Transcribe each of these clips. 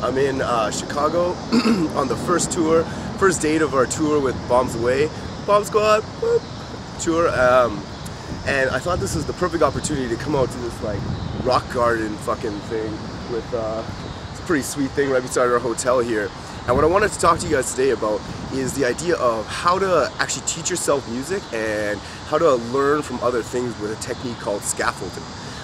I'm in Chicago on the first date of our tour with Bombs Away, Bomb Squad tour, and I thought this was the perfect opportunity to come out to this like rock garden fucking thing with it's a pretty sweet thing right beside our hotel here. And what I wanted to talk to you guys today about is the idea of how to actually teach yourself music and how to learn from other things with a technique called scaffolding.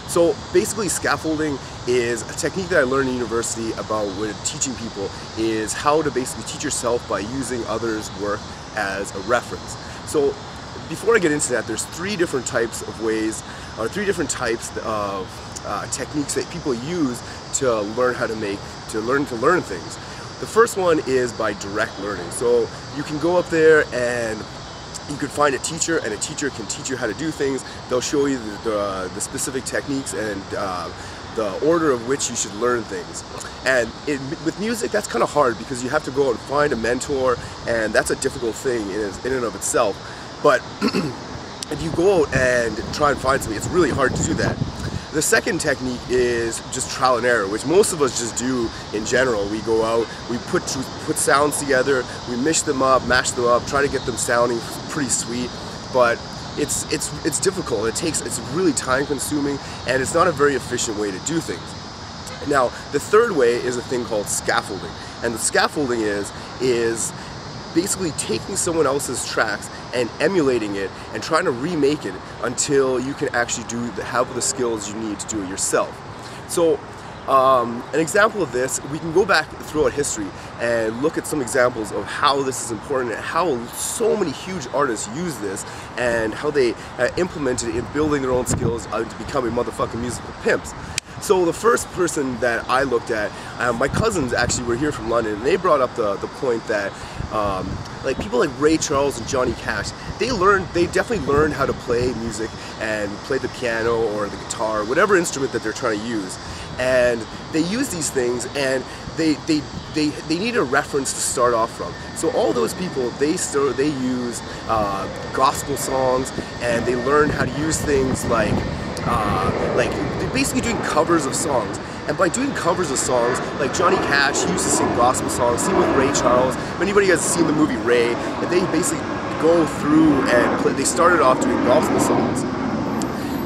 So basically scaffolding is a technique that I learned in university about when teaching people is how to basically teach yourself by using others' work as a reference. So before I get into that, there's three different types of ways, or three different types of techniques that people use to learn how to learn things. The first one is by direct learning. So you can go up there and you could find a teacher, and a teacher can teach you how to do things. They'll show you the specific techniques and the order of which you should learn things. And with music, that's kind of hard because you have to go out and find a mentor, and that's a difficult thing in and of itself. But if you go out and try and find something, it's really hard to do that. The second technique is just trial and error, which most of us just do in general. We go out, we put sounds together, we mash them up, try to get them sounding pretty sweet, but it's difficult. It's really time consuming, and it's not a very efficient way to do things. Now, the third way is a thing called scaffolding, and the scaffolding is basically taking someone else's tracks and emulating it and trying to remake it until you can actually have the skills you need to do it yourself. So an example of this, we can go back throughout history and look at some examples of how this is important and how so many huge artists use this and how they implemented it in building their own skills to becoming motherfucking musical pimps. So the first person that I looked at, my cousins actually were here from London, and they brought up the point that like people like Ray Charles and Johnny Cash, they definitely learned how to play music and play the piano or the guitar, whatever instrument that they're trying to use. And they use these things, and they need a reference to start off from. So all those people, they use gospel songs, and they learn how to use things like they're basically doing covers of songs. And by doing covers of songs, like Johnny Cash, he used to sing gospel songs, same with Ray Charles. If anybody has seen the movie Ray, and they basically go through and they started off doing gospel songs.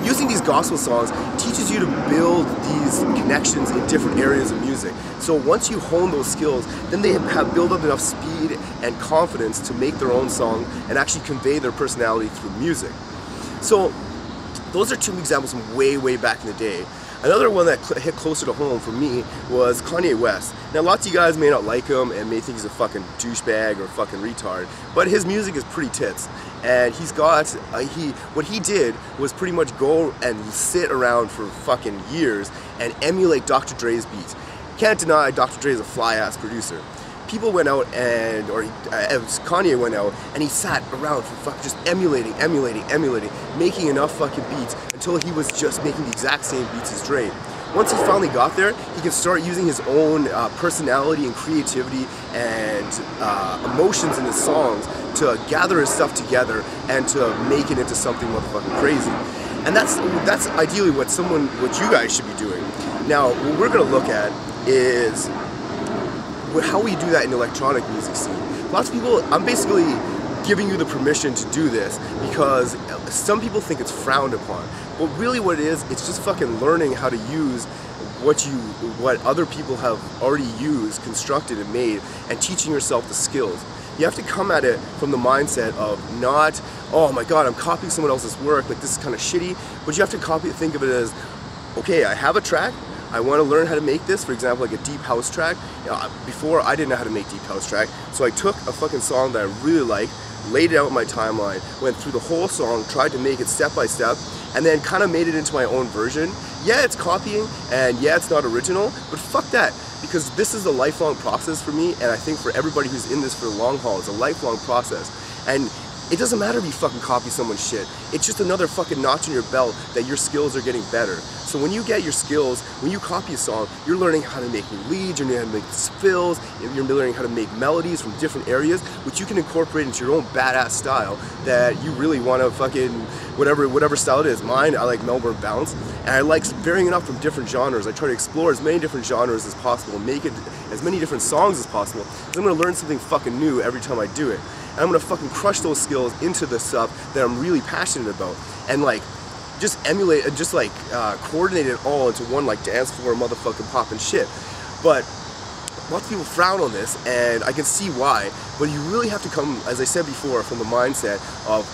Using these gospel songs teaches you to build these connections in different areas of music. So once you hone those skills, then they have built up enough speed and confidence to make their own song and actually convey their personality through music. So those are two examples from way back in the day. Another one that hit closer to home for me was Kanye West. Now lots of you guys may not like him and may think he's a fucking douchebag or fucking retard, but his music is pretty tits. And he's got, what he did was pretty much go and sit around for fucking years and emulate Dr. Dre's beats. Can't deny Dr. Dre is a fly-ass producer. People went out and, Kanye went out and he sat around for just emulating, making enough fucking beats until he was just making the exact same beats as Dre. Once he finally got there, he could start using his own personality and creativity and emotions in his songs to gather his stuff together and to make it into something motherfucking crazy. And that's ideally what you guys should be doing. Now, what we're gonna look at is how we do that in the electronic music scene. Lots of people, I'm basically giving you the permission to do this because some people think it's frowned upon. But really what it is, it's just fucking learning how to use what other people have already used, constructed and made, and teaching yourself the skills. You have to come at it from the mindset of not, oh my god, I'm copying someone else's work, like this is kind of shitty, but you have to think of it as, okay, I have a track, I want to learn how to make this, for example, like a deep house track. Before, I didn't know how to make deep house track, so I took a fucking song that I really liked, laid it out in my timeline, went through the whole song, tried to make it step by step, and then kind of made it into my own version. Yeah, it's copying, and yeah, it's not original, but fuck that, because this is a lifelong process for me, and I think for everybody who's in this for the long haul, it's a lifelong process. And it doesn't matter if you fucking copy someone's shit. It's just another fucking notch in your belt that your skills are getting better. So when you get your skills, when you copy a song, you're learning how to make leads, you're learning how to make fills, you're learning how to make melodies from different areas, which you can incorporate into your own badass style that you really want to fucking, whatever style it is. Mine, I like Melbourne Bounce, and I like varying it up from different genres. I try to explore as many different genres as possible and make it as many different songs as possible, because I'm gonna learn something fucking new every time I do it. And I'm gonna fucking crush those skills into the stuff that I'm really passionate about, and like just emulate and just like coordinate it all into one like dance floor motherfucking poppin' shit. But lots of people frown on this, and I can see why, but you really have to come, as I said before, from the mindset of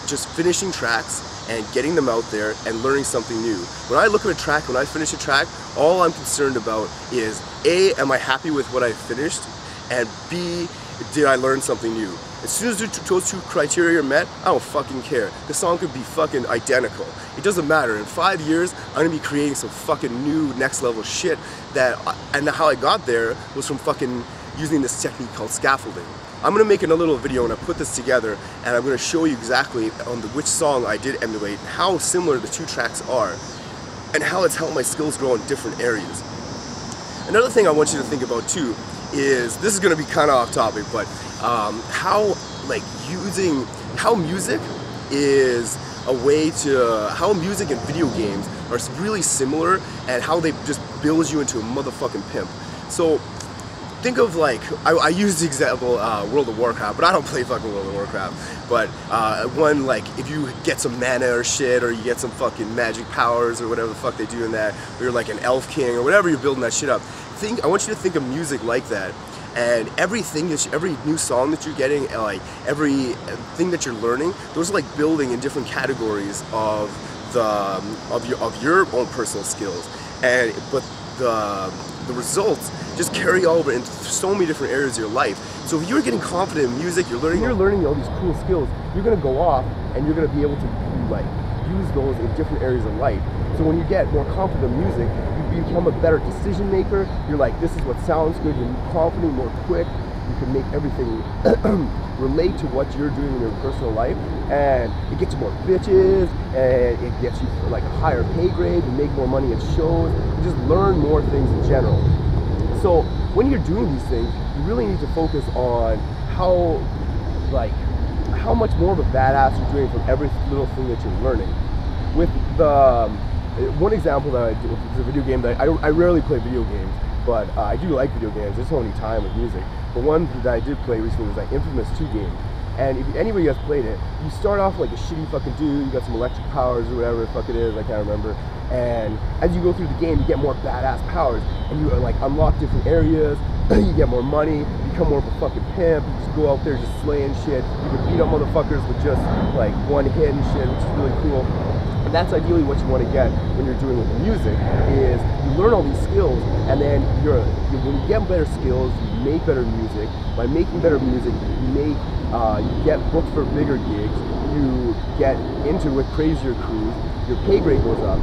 just finishing tracks and getting them out there and learning something new. When I look at a track, when I finish a track, all I'm concerned about is A, am I happy with what I finished, and B, did I learn something new? As soon as those two criteria are met, I don't fucking care. The song could be fucking identical. It doesn't matter. In 5 years, I'm gonna be creating some fucking new next level shit and how I got there was from fucking using this technique called scaffolding. I'm gonna make another little video and I put this together, and I'm gonna show you exactly on which song I did emulate and how similar the two tracks are and how it's helped my skills grow in different areas. Another thing I want you to think about too is, this is gonna be kind of off topic, but how music is a way to, how music and video games are really similar, and how they just build you into a motherfucking pimp. So think of like, I use the example World of Warcraft, but I don't play fucking World of Warcraft. But one, like, if you get some mana or shit, or you get some fucking magic powers or whatever the fuck they do in that, or you're like an elf king or whatever, you're building that shit up. I want you to think of music like that, and every new song that you're getting, and like every thing that you're learning, those are like building in different categories of your own personal skills, but the results just carry over into so many different areas of your life. So if you're getting confident in music, you're learning all these cool skills, you're gonna go off and you're gonna be able to like use those in different areas of life. So when you get more confident in music, you become a better decision maker. You're like, this is what sounds good. You're confident, more quick. You can make everything relate to what you're doing in your personal life, and it gets you more bitches, and it gets you like a higher pay grade. You make more money at shows. You just learn more things in general. So when you're doing these things, you really need to focus on how much more of a badass you're doing from every little thing that you're learning. With the one example that I do is a video game that I rarely play video games, but I do like video games. There's so many time with music. But one that I did play recently was that Infamous 2 game. And if anybody has played it, you start off like a shitty fucking dude, you got some electric powers or whatever the fuck it is, I can't remember. And as you go through the game, you get more badass powers, and you like unlock different areas, you get more money, become more of a fucking pimp, you just go out there just slaying shit. You can beat up motherfuckers with just like one hit and shit, which is really cool. And that's ideally what you want to get when you're doing with music, is you learn all these skills, and then when you get better skills, you make better music. By making better music, you get booked for bigger gigs, you get into with crazier crews, your pay grade goes up.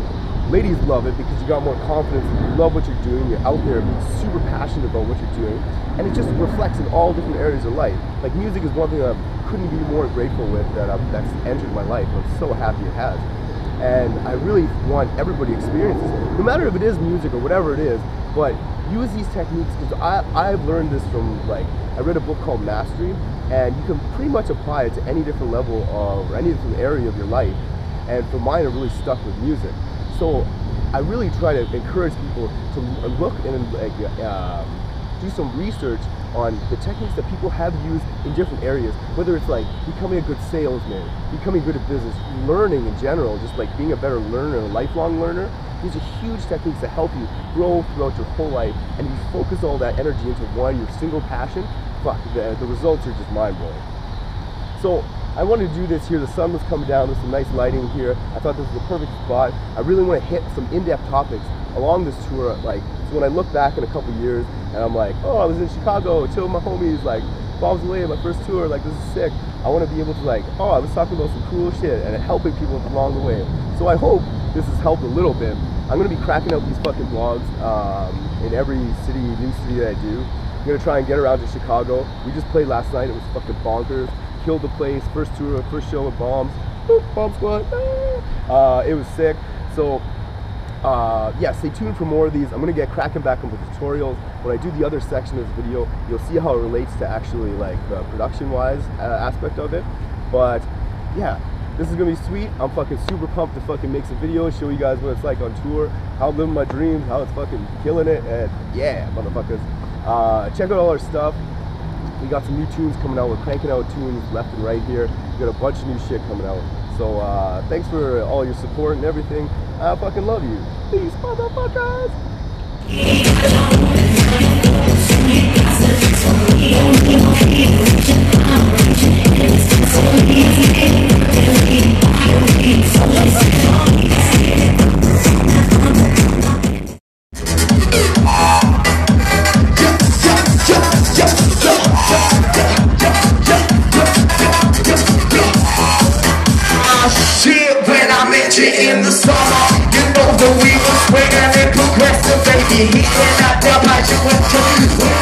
Ladies love it because you got more confidence, you love what you're doing, you're out there being super passionate about what you're doing, and it just reflects in all different areas of life. Like music is one thing that I couldn't be more grateful with that's entered my life. I'm so happy it has. And I really want everybody to experience this, no matter if it is music or whatever it is, but use these techniques, because I've learned this from, like, I read a book called Mastery, and you can pretty much apply it to any different level or any different area of your life. And for mine, it really stuck with music. So I really try to encourage people to look and do some research on the techniques that people have used in different areas, whether it's like becoming a good salesman, becoming good at business, learning in general, just like being a better learner, a lifelong learner. These are huge techniques that help you grow throughout your whole life, and if you focus all that energy into your single passion, fuck, the results are just mind-blowing. So I wanted to do this here. The sun was coming down, there's some nice lighting here. I thought this was the perfect spot. I really want to hit some in-depth topics along this tour. Like, so when I look back in a couple years and I'm like, oh, I was in Chicago, chill with my homies, like, bombs away, my first tour, like, this is sick. I want to be able to, like, oh, I was talking about some cool shit and helping people along the way. So I hope this has helped a little bit. I'm going to be cracking out these fucking vlogs in every new city that I do. I'm going to try and get around to Chicago. We just played last night. It was fucking bonkers. Killed the place. First tour, first show with bombs. Boop, bomb squad. It was sick. So yeah, stay tuned for more of these. I'm going to get cracking back on the tutorials. When I do the other section of this video, you'll see how it relates to actually like the production-wise aspect of it. But yeah, This is gonna be sweet. I'm fucking super pumped to fucking make some videos, show you guys what it's like on tour, how I'm living my dreams, how it's fucking killing it, and yeah, motherfuckers. Check out all our stuff. We got some new tunes coming out. We're cranking out tunes left and right here. We got a bunch of new shit coming out. So thanks for all your support and everything. I fucking love you. Peace, motherfuckers. In the summer, you know that we were swinging and progressive, baby. He and I, you